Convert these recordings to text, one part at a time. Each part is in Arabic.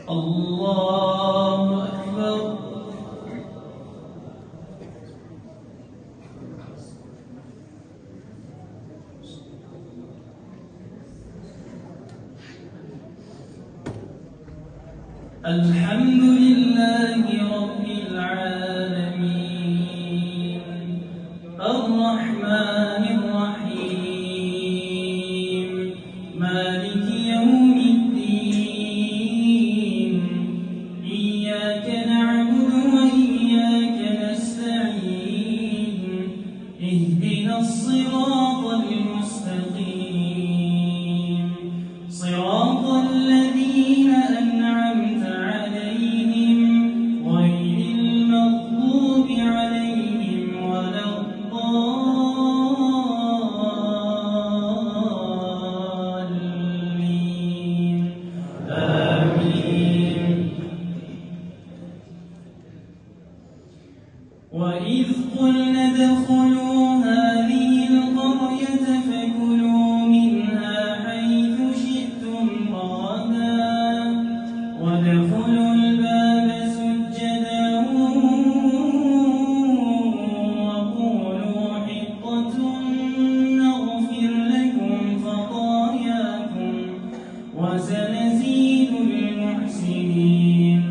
الله أكبر. الحمد لله رب العالمين الرحمن الرحيم مالك يوم الدين إياك نعبد وإياك نستعين اهدنا الصراط المستقيم صراط الذين أنعمت عليهم غير المغضوب عليهم ولا الضالين آمين. وإذ قلنا ادخلوا هذه القرية فكلوا منها حيث شئتم رغدا وادخلوا الباب سجدا وقولوا حطة نغفر لكم خطاياكم وسنزيد المحسنين.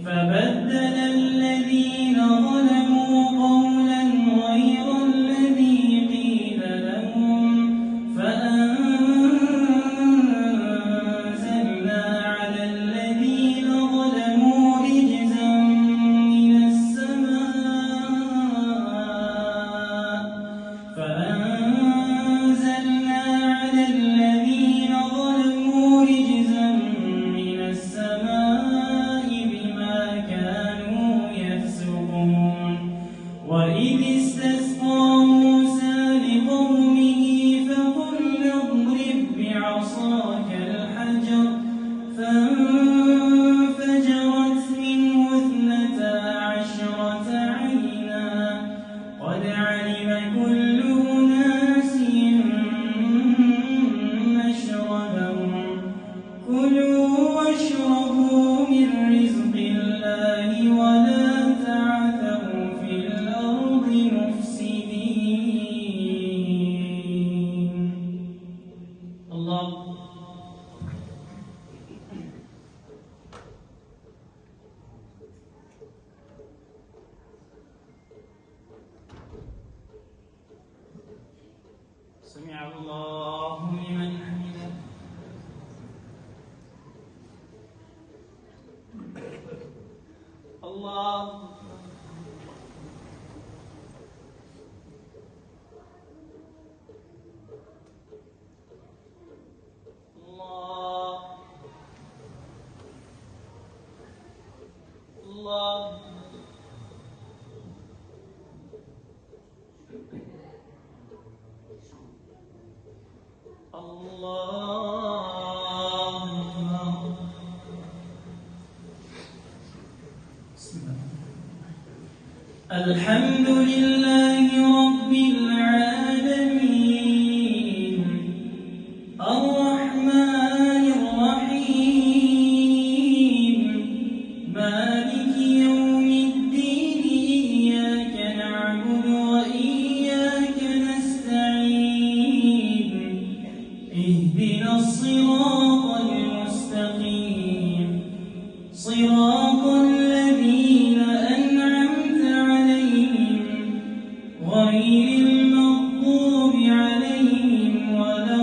فبدل الذين ظلموا قولا غير الذي قيل لهم فأنزلنا على الذين ظلموا رجزا من السماء بما كانوا يفسقون. وإذ استسقى موسى لقومه فقل اضرب بعصاك الحجر فانفجرت منه 12 عينا قد علم كل أناس مشربهم كلوا واشربوا من رزق الله ولا تعثوا في الأرض مفسدين. الله. سمع الله لمن حمده. الله. الله. الله. الله. الحمد لله رب العالمين الرحمن الرحيم مالك يوم الدين إياك نعبد وإياك نستعين اهدنا الصراط المستقيم صراط الذين أنعمت عليهم غير المغضوب عليهم ولا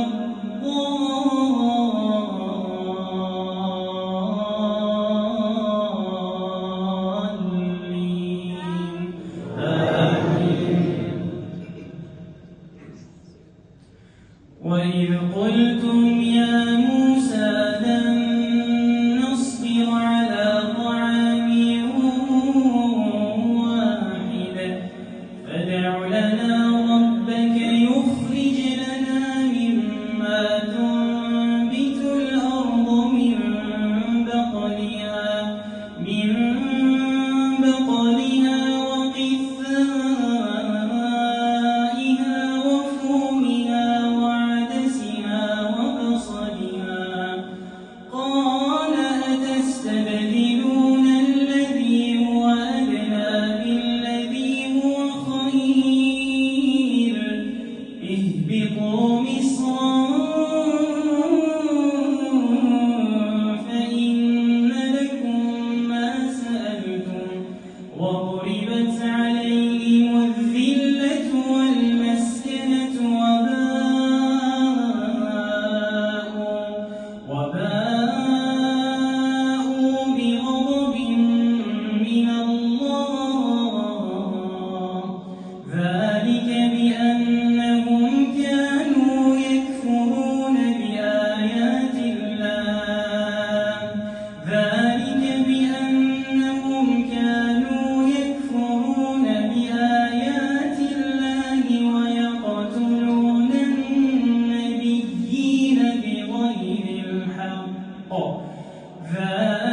الضالين آمين. وإذ قلتم يا موسى لن نصبر على طعام ذلك